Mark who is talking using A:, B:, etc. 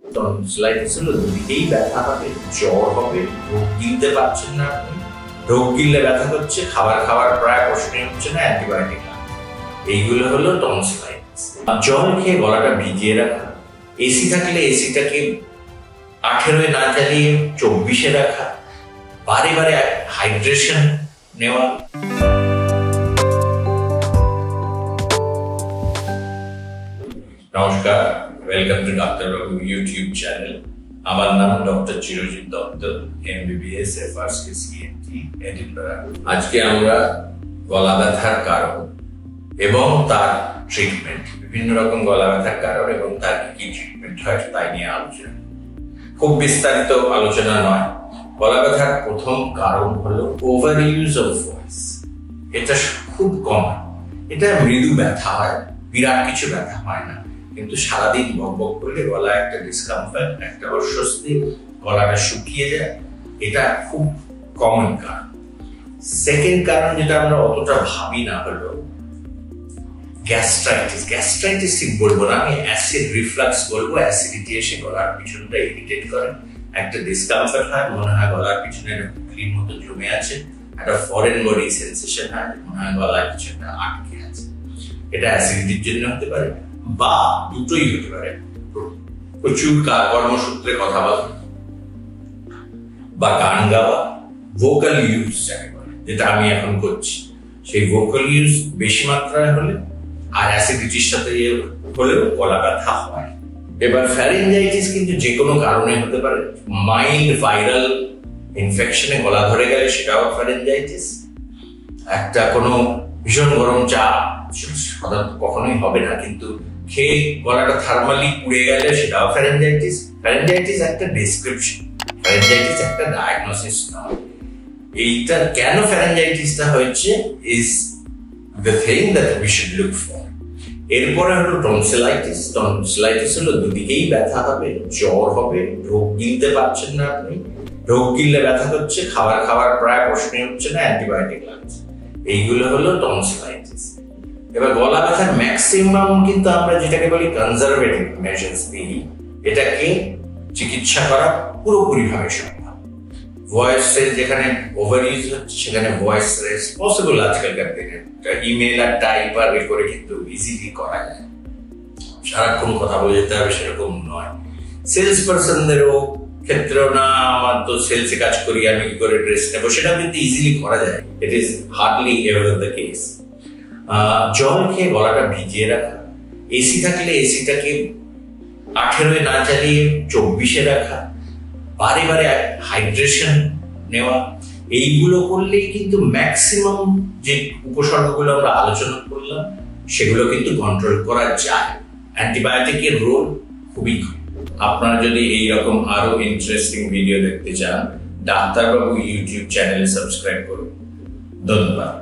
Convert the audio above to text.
A: Tonsillitis হলো দুদিকেই ব্যথা হবে, জ্বর হবে, ঢোক গিলতে পারছেন না আপনি, ঢোক গিললে ব্যথা হচ্ছে, খাবার খাওয়ার প্রায় প্রশ্নই হচ্ছে না, অ্যান্টিবায়োটিক এইগুলো হলো টনসিলাইটিস। জল খেয়ে গলাটা ভিজিয়ে রাখা, এসি থাকলে এসিটাকে 18 না চালিয়ে 24 রাখা, বারে বারে হাইড্রেশন নেওয়া। নমস্কার, ওয়েলকাম টু ডাক্তারবাবু ইউটিউব চ্যানেল। আমার নাম doctor Chirajit Dutta, MBBS FRCNT Edinburgh. আজকে আমরা গলা ব্যথার কারণ এবং তার ট্রিটমেন্ট, বিভিন্ন রকম গলা ব্যথার কারণ এবং তার কি ট্রিটমেন্ট হয় তাই নিয়ে আলোচনা। খুব বিস্তারিত আলোচনা নয়। গলা ব্যথার প্রথম কারণ হলো ওভার ইউজ অফ ভয়েস। এটা খুব কম, এটা মৃদু ব্যথা হয়, বিরাট কিছু ব্যথা হয় না, কিন্তু সারাদিন বকবক করলে গলা একটা ডিসকমফর্ট, একটা অস্বস্তি, গলাটা শুকিয়ে যায়, এটা খুব কমন কারণ। সেকেন্ড কারণ যেটা আমরা অতটা ভাবি না হলো গ্যাস্ট্রাইটিস। গ্যাস্ট্রাইটিস ঠিক বলবো না, আমি অ্যাসিড রিফ্লাক্স বলবো। অ্যাসিডিটি এসে গলার পিছনটা ইরিটেট করে, একটা ডিসকমফর্ট হয়, মনে হয় গলার পিছনে ক্রিম মতো জমে আছে, একটা ফরেন বডি সেন্সেশন হয়, মনে হয় গলার পিছনটা আটকে আছে। এটা অ্যাসিডিটির জন্য হতে পারে, বা দুটোই হতে পারে। প্রচুর কর্মসূত্রে কথা বলা বা গান গাওয়া, ভোকাল ইউজ যাকে বলে, যেটা আমি এখন করছি, সেই ভোকাল ইউজ বেশি মাত্রায় হলে আর অ্যাসিডিটির সাথে হলেও গলা ব্যথা হয়। এবার ফ্যারিঞ্জাইটিস কিন্তু যে কোনো কারণে হতে পারে। মাইল্ড ভাইরাল ইনফেকশনে গলা ধরে গেলে সেটাও ফ্যারিঞ্জাইটিস। একটা কোনো ভীষণ গরম চা সাধারণত কখনোই হবে না, কিন্তু খেয়ে গলাটা থার্মালি পুড়ে গেলে সেটাও ফ্যারিঞ্জাইটিস। ফ্যারিঞ্জাইটিস একটা ডেসক্রিপশন, ফ্যারিঞ্জাইটিস একটা ডায়াগনোসিস নয়। এইটা কেন ফ্যারিঞ্জাইটিসটা হচ্ছে is the thing that we should look for. এরপরে হলো টনসিলাইটিস। টনসিলাইটিস হলো দুদিকেই ব্যথা হবে, জ্বর হবে, ঢোক গিলতে পারছেন না আপনি, ঢোক গিললে ব্যথা হচ্ছে, খাবার খাওয়ার প্রায় প্রশ্নই হচ্ছে না, অ্যান্টিবায়োটিক লাগছে। এইগুলো হলো টনসিলাইটিস। এবার গলা ব্যথার ম্যাক্সিমাম কিন্তু আমরা যেটাকে বলি কনজারভেটিভ মেজার্স দিই, এটাকে চিকিৎসা করা পুরোপুরি ভাবে সম্ভব। ভয়েস রেস যেখানে ওভার ইউজ হচ্ছে সেখানে ভয়েস রেস পসিবল আজকালকার দিনে। ইমেল আর টাইপ আর করে কিন্তু ইজিলি করা যায়, সারাক্ষণ কথা বলে যেতে হবে সেরকম নয়। সেলস পার্সনদেরও ক্ষেত্রেও না, আমার তো সেলসে কাজ করি, আমি কি করে ড্রেস নেবো, সেটা কিন্তু ইজিলি করা যায়। It is hardly ever the case. জল খেয়ে গলাটা ভিজিয়ে রাখা, এসি থাকলে এসিটাকে 18 না চালিয়ে 24 রাখা, বারে বারে হাইড্রেশন নেওয়া, এইগুলো করলেই কিন্তু ম্যাক্সিমাম যে উপসর্গগুলো আমরা আলোচনা করলাম সেগুলো কিন্তু কন্ট্রোল করা যায়। অ্যান্টিবায়োটিকের রোল খুবই কম। আপনারা যদি এইরকম আরো ইন্টারেস্টিং ভিডিও দেখতে চান, ডাক্তারবাবু ইউটিউব চ্যানেলে সাবস্ক্রাইব করুন। ধন্যবাদ।